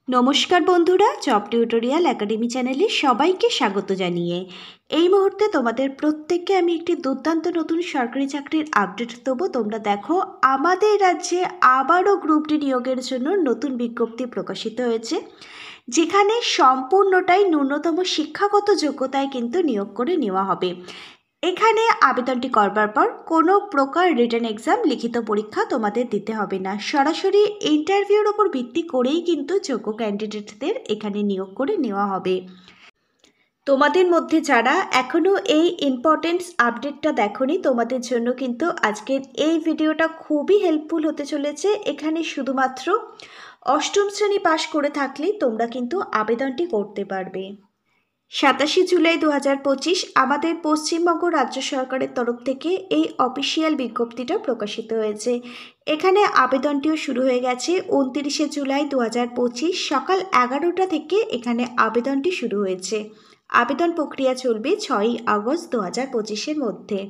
নমস্কার বন্ধুরা, job tutorial academy চ্যানেলে সবাইকে স্বাগত জানিয়ে এই মুহূর্তে তোমাদের প্রত্যেককে আমি একটি দুর্দান্ত নতুন সরকারি চাকরির আপডেট দেবো। তোমরা দেখো, আমাদের রাজ্যে আবারও গ্রুপ ডি নিয়োগের জন্য নতুন বিজ্ঞপ্তি প্রকাশিত হয়েছে, যেখানে সম্পূর্ণটাই ন্যূনতম শিক্ষাগত যোগ্যতায় কিন্তু নিয়োগ করে নেওয়া হবে। এখানে আবেদনটি করবার পর কোনো প্রকার রিটেন এক্সাম, লিখিত পরীক্ষা তোমাদের দিতে হবে না। সরাসরি ইন্টারভিউর ওপর ভিত্তি করেই কিন্তু যোগ্য ক্যান্ডিডেটদের এখানে নিয়োগ করে নেওয়া হবে। তোমাদের মধ্যে যারা এখনও এই ইম্পর্টেন্স আপডেটটা দেখোনি, তোমাদের জন্য কিন্তু আজকের এই ভিডিওটা খুবই হেল্পফুল হতে চলেছে। এখানে শুধুমাত্র অষ্টম শ্রেণী পাশ করে থাকলেই তোমরা কিন্তু আবেদনটি করতে পারবে। 27 জুলাই 2025 আমাদের পশ্চিমবঙ্গ রাজ্য সরকারের তরফ থেকে এই অফিসিয়াল বিজ্ঞপ্তিটা প্রকাশিত হয়েছে। এখানে আবেদনটিও শুরু হয়ে গেছে 29 জুলাই 2025 সকাল 11টা থেকে এখানে আবেদনটি শুরু হয়েছে। আবেদন প্রক্রিয়া চলবে 6 আগস্ট 2025-এর মধ্যে।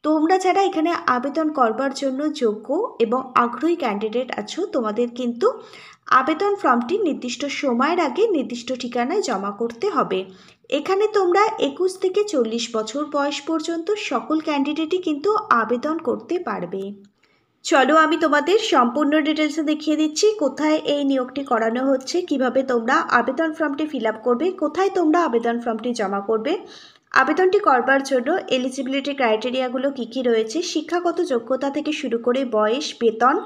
তোমরা যারা এখানে আবেদন করবার জন্য যোগ্য এবং আগ্রহী ক্যান্ডিডেট আছো, তোমাদের কিন্তু আবেদন ফর্মটি নির্দিষ্ট সময়ের আগে নির্দিষ্ট ঠিকানায় জমা করতে হবে। এখানে তোমরা 21 থেকে 40 বছর বয়স পর্যন্ত সকল ক্যান্ডিডেটই কিন্তু আবেদন করতে পারবে। চলো আমি তোমাদের সম্পূর্ণ ডিটেলসে দেখিয়ে দিচ্ছি কোথায় এই নিয়োগটি করানো হচ্ছে, কিভাবে তোমরা আবেদন ফর্মটি ফিল আপ করবে, কোথায় তোমরা আবেদন ফর্মটি জমা করবে। আবেদনটি করবার জন্য এলিজিবিলিটি ক্রাইটেরিয়াগুলো কী কী রয়েছে, শিক্ষাগত যোগ্যতা থেকে শুরু করে বয়স, বেতন,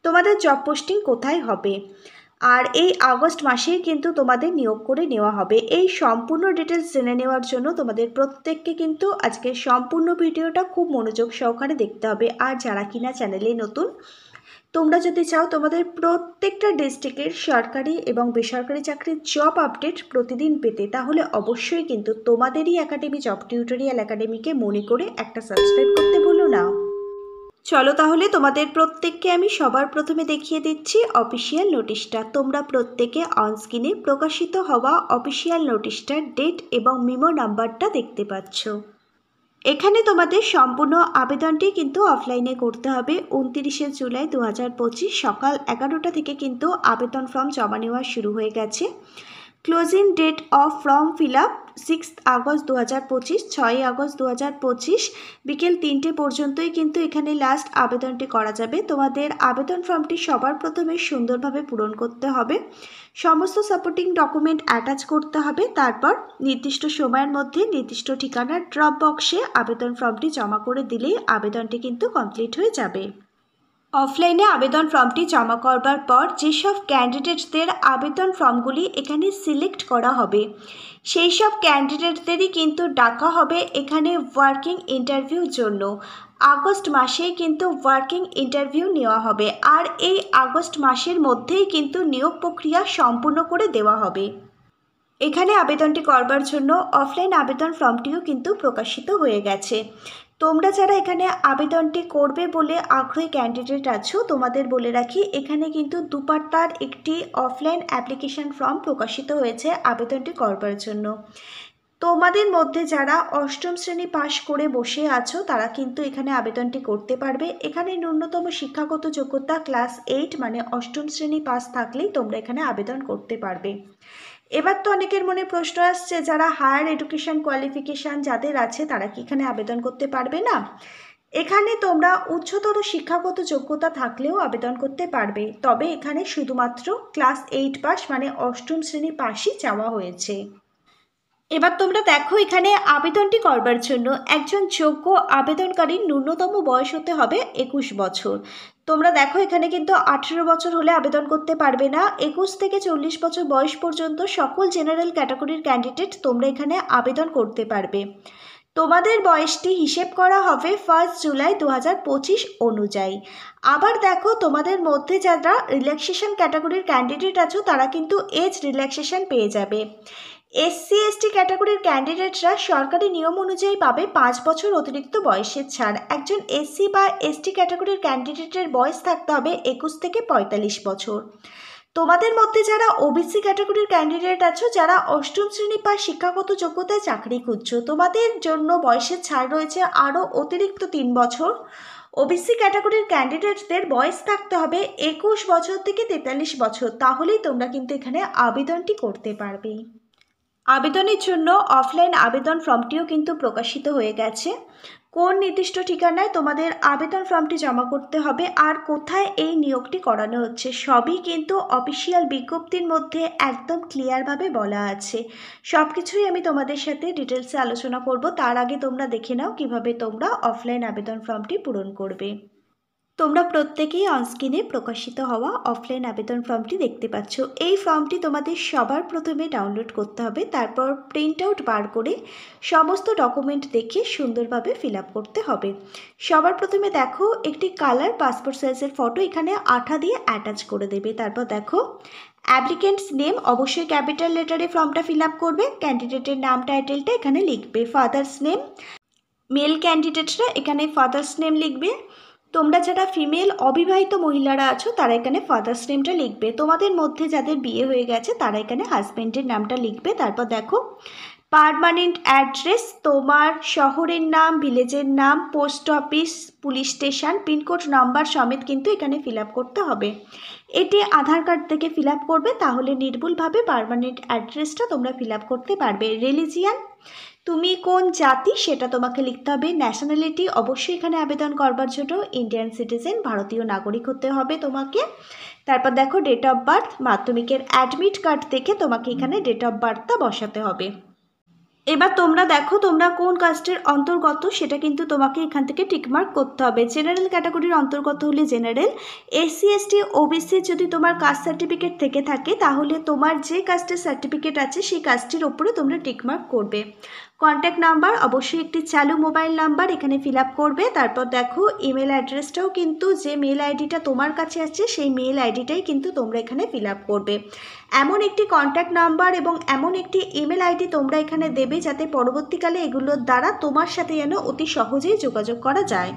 তোমাদের জব পোস্টিং কোথায় হবে, আর এই আগস্ট মাসেই কিন্তু তোমাদের নিয়োগ করে নেওয়া হবে। এই সম্পূর্ণ ডিটেলস জেনে নেওয়ার জন্য তোমাদের প্রত্যেককে কিন্তু আজকের সম্পূর্ণ ভিডিওটা খুব মনোযোগ সহকারে দেখতে হবে। আর যারা কিনা চ্যানেলে নতুন, তোমরা যদি চাও তোমাদের প্রত্যেকটা ডিস্ট্রিক্টের সরকারি এবং বেসরকারি চাকরির জব আপডেট প্রতিদিন পেতে, তাহলে অবশ্যই কিন্তু তোমাদেরই একাডেমি জব টিউটোরিয়াল একাডেমিকে মনে করে একটা সাবস্ক্রাইব করতে ভুলো না। চলো তাহলে তোমাদের প্রত্যেককে আমি সবার প্রথমে দেখিয়ে দিচ্ছি অফিসিয়াল নোটিশটা। তোমরা প্রত্যেকে অনস্ক্রিনে প্রকাশিত হওয়া অফিসিয়াল নোটিশটার ডেট এবং মেমো নাম্বারটা দেখতে পাচ্ছ। এখানে তোমাদের সম্পূর্ণ আবেদনটি কিন্তু অফলাইনে করতে হবে। 29 জুলাই 2025 সকাল 11টা থেকে কিন্তু আবেদন ফর্ম জমা নেওয়া শুরু হয়ে গেছে। Closing date of form fill up 6 August 2025, 6 August 2025 বিকেল 3টে পর্যন্তই কিন্তু এখানে লাস্ট আবেদনটি করা যাবে। তোমাদের আবেদন ফর্মটি সবার প্রথমে সুন্দরভাবে পূরণ করতে হবে, সমস্ত সাপোর্টিং ডকুমেন্ট অ্যাটাচ করতে হবে, তারপর নির্দিষ্ট সময়ের মধ্যে নির্দিষ্ট ঠিকানার ড্রপ বক্সে আবেদন ফর্মটি জমা করে দিলেই আবেদনটি কিন্তু কমপ্লিট হয়ে যাবে। অফলাইনে আবেদন ফর্মটি জমা করবার পর যেসব ক্যান্ডিডেটদের আবেদন ফর্মগুলি এখানে সিলেক্ট করা হবে, সেই সব ক্যান্ডিডেটদেরই কিন্তু ডাকা হবে এখানে ওয়ার্কিং ইন্টারভিউর জন্য। আগস্ট মাসেই কিন্তু ওয়ার্কিং ইন্টারভিউ নেওয়া হবে, আর এই আগস্ট মাসের মধ্যেই কিন্তু নিয়োগ প্রক্রিয়া সম্পূর্ণ করে দেওয়া হবে। এখানে আবেদনটি করবার জন্য অফলাইন আবেদন ফর্মটিও কিন্তু প্রকাশিত হয়ে গেছে। তোমরা যারা এখানে আবেদনটি করবে বলে আগ্রহী ক্যান্ডিডেট আছো, তোমাদের বলে রাখি এখানে কিন্তু দুপাট্টার একটি অফলাইন অ্যাপ্লিকেশন ফর্ম প্রকাশিত হয়েছে আবেদনটি করবার জন্য। তোমাদের মধ্যে যারা অষ্টম শ্রেণী পাশ করে বসে আছো, তারা কিন্তু এখানে আবেদনটি করতে পারবে। এখানে ন্যূনতম শিক্ষাগত যোগ্যতা ক্লাস 8 মানে অষ্টম শ্রেণী পাস থাকলেই তোমরা এখানে আবেদন করতে পারবে। এবার তো অনেকের মনে প্রশ্ন আসছে, যারা হায়ার এডুকেশন কোয়ালিফিকেশান যাদের আছে তারা কি এখানে আবেদন করতে পারবে না? এখানে তোমরা উচ্চতর শিক্ষাগত যোগ্যতা থাকলেও আবেদন করতে পারবে, তবে এখানে শুধুমাত্র ক্লাস 8 পাস মানে অষ্টম শ্রেণী পাসই চাওয়া হয়েছে। এবার তোমরা দেখো, এখানে আবেদনটি করবার জন্য একজন যোগ্য আবেদনকারীর ন্যূনতম বয়স হতে হবে 21 বছর। তোমরা দেখো এখানে কিন্তু 18 বছর হলে আবেদন করতে পারবে না। 21 থেকে 40 বছর বয়স পর্যন্ত সকল জেনারেল ক্যাটাগরির ক্যান্ডিডেট তোমরা এখানে আবেদন করতে পারবে। তোমাদের বয়সটি হিসেব করা হবে 1 জুলাই 2025 অনুযায়ী। আবার দেখো, তোমাদের মধ্যে যারা রিল্যাক্সেশন ক্যাটাগরির ক্যান্ডিডেট আছো তারা কিন্তু এজ রিল্যাক্সেশন পেয়ে যাবে। এসসি এসটি ক্যাটাগরির ক্যান্ডিডেটরা সরকারি নিয়ম অনুযায়ী পাবে 5 বছর অতিরিক্ত বয়সের ছাড়। একজন এসসি বা এসটি ক্যাটাগরির ক্যান্ডিডেটের বয়স থাকতে হবে 21 থেকে 45 বছর। তোমাদের মধ্যে যারা ওবিসি ক্যাটাগরির ক্যান্ডিডেট আছো, যারা অষ্টম শ্রেণী বা শিক্ষাগত যোগ্যতায় চাকরি খুঁজছো, তোমাদের জন্য বয়সের ছাড় রয়েছে আরও অতিরিক্ত 3 বছর। ওবিসি ক্যাটাগরির ক্যান্ডিডেটদের বয়স থাকতে হবে 21 বছর থেকে 43 বছর, তাহলেই তোমরা কিন্তু এখানে আবেদনটি করতে পারবে। আবেদনের জন্য অফলাইন আবেদন ফর্মটিও কিন্তু প্রকাশিত হয়ে গেছে। কোন নির্দিষ্ট ঠিকানায় তোমাদের আবেদন ফর্মটি জমা করতে হবে আর কোথায় এই নিয়োগটি করানো হচ্ছে সবই কিন্তু অফিসিয়াল বিজ্ঞপ্তির মধ্যে একদম ক্লিয়ারভাবে বলা আছে। সব কিছুই আমি তোমাদের সাথে ডিটেলসে আলোচনা করব। তার আগে তোমরা দেখে নাও কিভাবে তোমরা অফলাইন আবেদন ফর্মটি পূরণ করবে। তোমরা প্রত্যেকেই অনস্ক্রিনে প্রকাশিত হওয়া অফলাইন আবেদন ফর্মটি দেখতে পাচ্ছ। এই ফর্মটি তোমাদের সবার প্রথমে ডাউনলোড করতে হবে, তারপর প্রিন্ট আউট বার করে সমস্ত ডকুমেন্ট দেখে সুন্দরভাবে ফিল আপ করতে হবে। সবার প্রথমে দেখো একটি কালার পাসপোর্ট সাইজের ফটো এখানে আঠা দিয়ে অ্যাটাচ করে দেবে। তারপর দেখো অ্যাপ্লিকেন্টস নেম অবশ্যই ক্যাপিটাল লেটারে ফর্মটা ফিল আপ করবে। ক্যান্ডিডেটের নাম টাইটেলটা এখানে লিখবে। ফাদার্স নেম, মেল ক্যান্ডিডেটরা এখানে ফাদার্স নেম লিখবে। তোমরা যারা ফিমেল অবিবাহিত মহিলারা আছো তারা এখানে ফাদার্স নেমটা লিখবে। তোমাদের মধ্যে যাদের বিয়ে হয়ে গেছে তারা এখানে হাজব্যান্ডের নামটা লিখবে। তারপর দেখো পার্মানেন্ট অ্যাড্রেস, তোমার শহরের নাম, ভিলেজের নাম, post office, police station, pincode number সমেত কিন্তু এখানে ফিল আপ করতে হবে। এটি আধার কার্ড থেকে ফিল আপ করবে, তাহলে নির্ভুলভাবে পার্মানেন্ট অ্যাড্রেসটা তোমরা ফিল আপ করতে পারবে। রিলিজিয়ান, তুমি কোন জাতি সেটা তোমাকে লিখতে হবে। ন্যাশনালিটি অবশ্যই এখানে আবেদন করবার জন্য ইন্ডিয়ান সিটিজেন, ভারতীয় নাগরিক হতে হবে তোমাকে। তারপর দেখো ডেট অফ বার্থ, মাধ্যমিকের অ্যাডমিট কার্ড থেকে তোমাকে এখানে ডেট অফ বার্থটা বসাতে হবে। এবার তোমরা দেখো তোমরা কোন কাস্টের অন্তর্গত সেটা কিন্তু তোমাকে এখান থেকে টিকমার্ক করতে হবে। জেনারেল ক্যাটাগরির অন্তর্গত হলে জেনারেল, এসসি এসটি ওবিসি যদি তোমার কাস্ট সার্টিফিকেট থেকে থাকে তাহলে তোমার যে কাস্টের সার্টিফিকেট আছে সেই কাস্টের ওপরে তোমরা টিকমার্ক করবে। কন্ট্যাক্ট নাম্বার অবশ্যই একটি চালু মোবাইল নাম্বার এখানে ফিল আপ করবে। তারপর দেখো ইমেল অ্যাড্রেসটাও কিন্তু যে মেল আইডিটা তোমার কাছে আছে সেই মেল আইডিটাই কিন্তু তোমরা এখানে ফিল আপ করবে। এমন একটি কন্ট্যাক্ট নাম্বার এবং এমন একটি ইমেল আইডি তোমরা এখানে দেবে যাতে পরবর্তীকালে এগুলোর দ্বারা তোমার সাথে যেন অতি সহজেই যোগাযোগ করা যায়।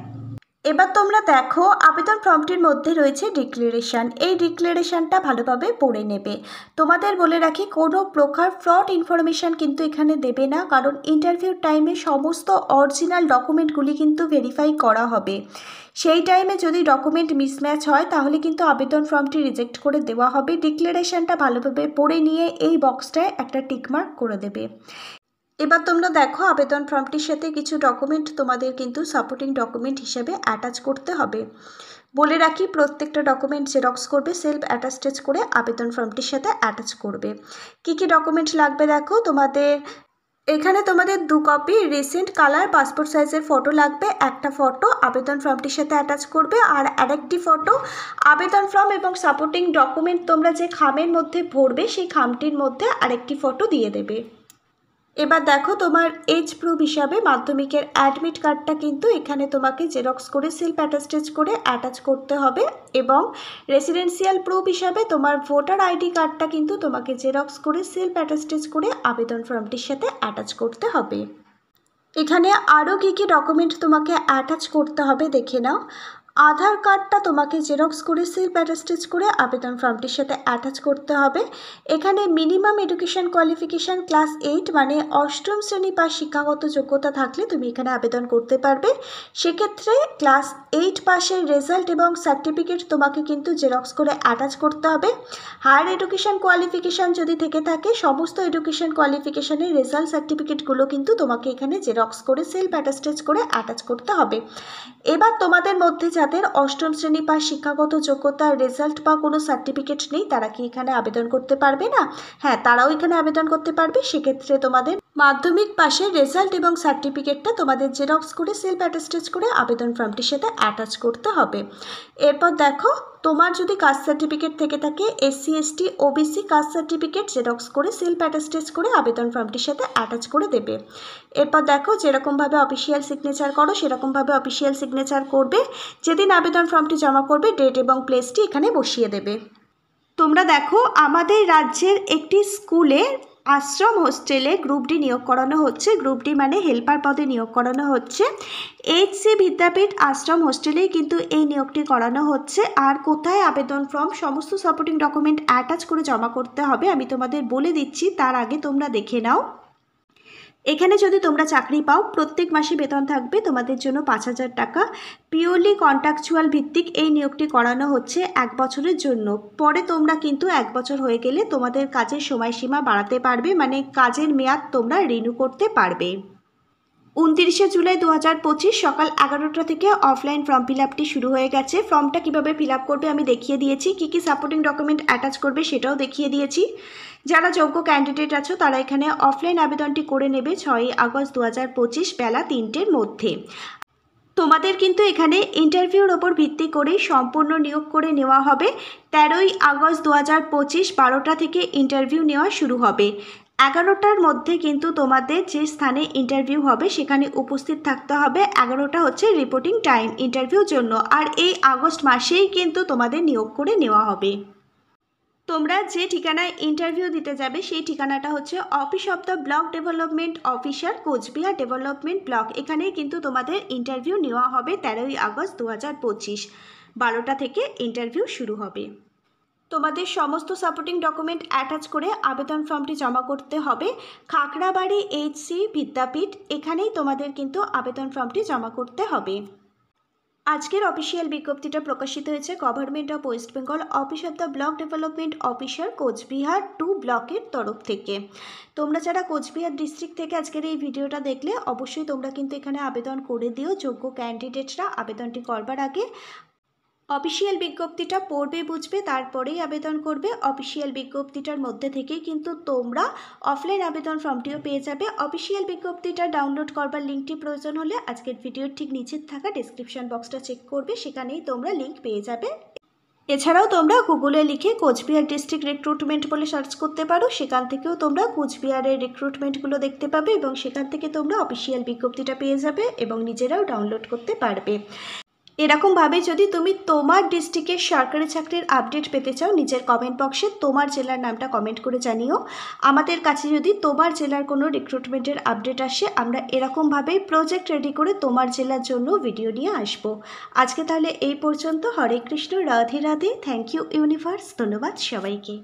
এবার তোমরা দেখো আবেদন ফর্মটির মধ্যে রয়েছে ডিক্লারেশন। এই ডিক্লারেশনটা ভালোভাবে পড়ে নেবে। তোমাদের বলে রাখি কোনো প্রকার ফ্রড ইনফরমেশান কিন্তু এখানে দেবে না, কারণ ইন্টারভিউ টাইমে সমস্ত অরিজিনাল ডকুমেন্টগুলি কিন্তু ভেরিফাই করা হবে। সেই টাইমে যদি ডকুমেন্ট মিসম্যাচ হয় তাহলে কিন্তু আবেদন ফর্মটি রিজেক্ট করে দেওয়া হবে। ডিক্লারেশনটা ভালোভাবে পড়ে নিয়ে এই বক্সটায় একটা টিকমার্ক করে দেবে। এবার তোমরা দেখো আবেদন ফর্মটির সাথে কিছু ডকুমেন্ট তোমাদের কিন্তু সাপোর্টিং ডকুমেন্ট হিসেবে অ্যাটাচ করতে হবে। বলে রাখি প্রত্যেকটা ডকুমেন্ট জেরক্স করবে, সেলফ অ্যাটাস্টেজ করে আবেদন ফর্মটির সাথে অ্যাটাচ করবে। কী কী ডকুমেন্ট লাগবে দেখো, তোমাদের এখানে তোমাদের 2 কপি রিসেন্ট কালার পাসপোর্ট সাইজের ফটো লাগবে। একটা ফটো আবেদন ফর্মটির সাথে অ্যাটাচ করবে আর আরেকটি ফটো আবেদন ফর্ম এবং সাপোর্টিং ডকুমেন্ট তোমরা যে খামের মধ্যে ভরবে সেই খামটির মধ্যে আরেকটি ফটো দিয়ে দেবে। এবার দেখো তোমার এজ প্রুফ হিসাবে মাধ্যমিকের অ্যাডমিট কার্ডটা কিন্তু এখানে তোমাকে জেরক্স করে সেলফ অ্যাটাস্টেজ করে অ্যাটাচ করতে হবে এবং রেসিডেন্সিয়াল প্রুফ হিসাবে তোমার ভোটার আইডি কার্ডটা কিন্তু তোমাকে জেরক্স করে সেলফ অ্যাটাস্টেজ করে আবেদন ফর্মটির সাথে অ্যাটাচ করতে হবে। এখানে আরও কী কী ডকুমেন্ট তোমাকে অ্যাটাচ করতে হবে দেখে নাও। আধার কার্ডটা তোমাকে জেরক্স করে সেলফ অ্যাটাস্টেজ করে আবেদন ফর্মটির সাথে অ্যাটাচ করতে হবে। এখানে মিনিমাম এডুকেশন কোয়ালিফিকেশান ক্লাস 8 মানে অষ্টম শ্রেণী বা শিক্ষাগত যোগ্যতা থাকলে তুমি এখানে আবেদন করতে পারবে। সেক্ষেত্রে ক্লাস 8 পাসের রেজাল্ট এবং সার্টিফিকেট তোমাকে কিন্তু জেরক্স করে অ্যাটাচ করতে হবে। হায়ার এডুকেশন কোয়ালিফিকেশান যদি থেকে থাকে সমস্ত এডুকেশন কোয়ালিফিকেশানের রেজাল্ট সার্টিফিকেটগুলো কিন্তু তোমাকে এখানে জেরক্স করে সেলফ অ্যাটাস্টেজ করে অ্যাটাচ করতে হবে। এবার তোমাদের মধ্যে যাদের অষ্টম শ্রেণী বা শিক্ষাগত যোগ্যতার রেজাল্ট বা কোনো সার্টিফিকেট নেই তারা কি এখানে আবেদন করতে পারবে না? হ্যাঁ, তারাও এখানে আবেদন করতে পারবে। সেক্ষেত্রে তোমাদের মাধ্যমিক পাশের রেজাল্ট এবং সার্টিফিকেটটা তোমাদের জেরক্স করে সেলফ অ্যাটাস্টেজ করে আবেদন ফর্মটির সাথে অ্যাটাচ করতে হবে। এরপর দেখো তোমার যদি কাস্ট সার্টিফিকেট থেকে থাকে SC ST OBC caste certificate xerox করে সেলফ অ্যাটাস্টেজ করে আবেদন ফর্মটির সাথে অ্যাটাচ করে দেবে। এরপর দেখো যেরকমভাবে অফিসিয়াল সিগনেচার করো সেরকমভাবে অফিসিয়াল সিগনেচার করবে। যেদিন আবেদন ফর্মটি জমা করবে ডেট এবং প্লেসটি এখানে বসিয়ে দেবে। তোমরা দেখো আমাদের রাজ্যের একটি স্কুলে আশ্রম হোস্টেলে গ্রুপ ডি নিয়োগ করানো হচ্ছে। গ্রুপ ডি মানে হেল্পার পদে নিয়োগ করানো হচ্ছে। এইচসি বিদ্যাপীঠ আশ্রম হোস্টেলেই কিন্তু এই নিয়োগটি করানো হচ্ছে। আর কোথায় আবেদন ফর্ম সমস্ত সাপোর্টিং ডকুমেন্ট অ্যাটাচ করে জমা করতে হবে আমি তোমাদের বলে দিচ্ছি, তার আগে তোমরা দেখে নাও। এখানে যদি তোমরা চাকরি পাও প্রত্যেক মাসে বেতন থাকবে তোমাদের জন্য 5,000 টাকা। পিওরলি কন্ট্রাকচুয়াল ভিত্তিক এই নিয়োগটি করানো হচ্ছে 1 বছরের জন্য। পরে তোমরা কিন্তু 1 বছর হয়ে গেলে তোমাদের কাজের সময়সীমা বাড়াতে পারবে, মানে কাজের মেয়াদ তোমরা রিনিউ করতে পারবে। 29শে জুলাই 2025 সকাল 11টা থেকে অফলাইন ফর্ম ফিল আপটি শুরু হয়ে গেছে। ফর্মটা কীভাবে ফিল আপ করবে আমি দেখিয়ে দিয়েছি, কী কী সাপোর্টিং ডকুমেন্ট অ্যাটাচ করবে সেটাও দেখিয়ে দিয়েছি। যারা যোগ্য ক্যান্ডিডেট আছো তারা এখানে অফলাইন আবেদনটি করে নেবে 6ই আগস্ট 2025 বেলা 3টের মধ্যে। তোমাদের কিন্তু এখানে ইন্টারভিউর ওপর ভিত্তি করেই সম্পূর্ণ নিয়োগ করে নেওয়া হবে। 13ই আগস্ট 2025 12টা থেকে ইন্টারভিউ নেওয়া শুরু হবে। 11টার মধ্যে কিন্তু তোমাদের যে স্থানে ইন্টারভিউ হবে সেখানে উপস্থিত থাকতে হবে। 11টা হচ্ছে রিপোর্টিং টাইম ইন্টারভিউর জন্য। আর এই আগস্ট মাসেই কিন্তু তোমাদের নিয়োগ করে নেওয়া হবে। তোমরা যে ঠিকানায় ইন্টারভিউ দিতে যাবে সেই ঠিকানাটা হচ্ছে office of the block development officer, Cooch Behar development block. এখানেই কিন্তু তোমাদের ইন্টারভিউ নেওয়া হবে। 13ই আগস্ট 2025 12টা থেকে ইন্টারভিউ শুরু হবে। তোমাদের সমস্ত সাপোর্টিং ডকুমেন্ট অ্যাটাচ করে আবেদন ফর্মটি জমা করতে হবে খাকড়াবাড়ি এইচসি বিদ্যাপীঠ। এখানেই তোমাদের কিন্তু আবেদন ফর্মটি জমা করতে হবে। আজকের অফিসিয়াল বিজ্ঞপ্তিটা প্রকাশিত হয়েছে government of West Bengal office of the block development officer, Cooch Behar 2 ব্লকের তরফ থেকে। তোমরা যারা কোচবিহার ডিস্ট্রিক্ট থেকে আজকের এই ভিডিওটা দেখলে অবশ্যই তোমরা কিন্তু এখানে আবেদন করে দিও। যোগ্য ক্যান্ডিডেটরা আবেদনটি করবার আগে অফিসিয়াল বিজ্ঞপ্তিটা পড়বে, বুঝবে, তারপরেই আবেদন করবে। অফিসিয়াল বিজ্ঞপ্তিটার মধ্যে থেকেই কিন্তু তোমরা অফলাইন আবেদন ফর্মটিও পেয়ে যাবে। অফিসিয়াল বিজ্ঞপ্তিটা ডাউনলোড করবার লিঙ্কটি প্রয়োজন হলে আজকের ভিডিওর ঠিক নিচে থাকা ডেসক্রিপশন বক্সটা চেক করবে, সেখানেই তোমরা লিঙ্ক পেয়ে যাবে। এছাড়াও তোমরা গুগলে লিখে কোচবিহার ডিস্ট্রিক্ট রিক্রুটমেন্ট বলে সার্চ করতে পারো, সেখান থেকেও তোমরা কোচবিহারের রিক্রুটমেন্টগুলো দেখতে পাবে এবং সেখান থেকে তোমরা অফিসিয়াল বিজ্ঞপ্তিটা পেয়ে যাবে এবং নিজেরাও ডাউনলোড করতে পারবে। এরকমভাবে যদি তুমি তোমার ডিস্ট্রিক্টের সরকারি চাকরির আপডেট পেতে চাও, নিজের কমেন্ট বক্সে তোমার জেলার নামটা কমেন্ট করে জানিও। আমাদের কাছে যদি তোমার জেলার কোনো রিক্রুটমেন্টের আপডেট আসে, আমরা এরকমভাবেই প্রজেক্ট রেডি করে তোমার জেলার জন্য ভিডিও নিয়ে আসব। আজকে তাহলে এই পর্যন্ত। Hare Krishna, Radhe Radhe, thank you universe, ধন্যবাদ সবাইকে।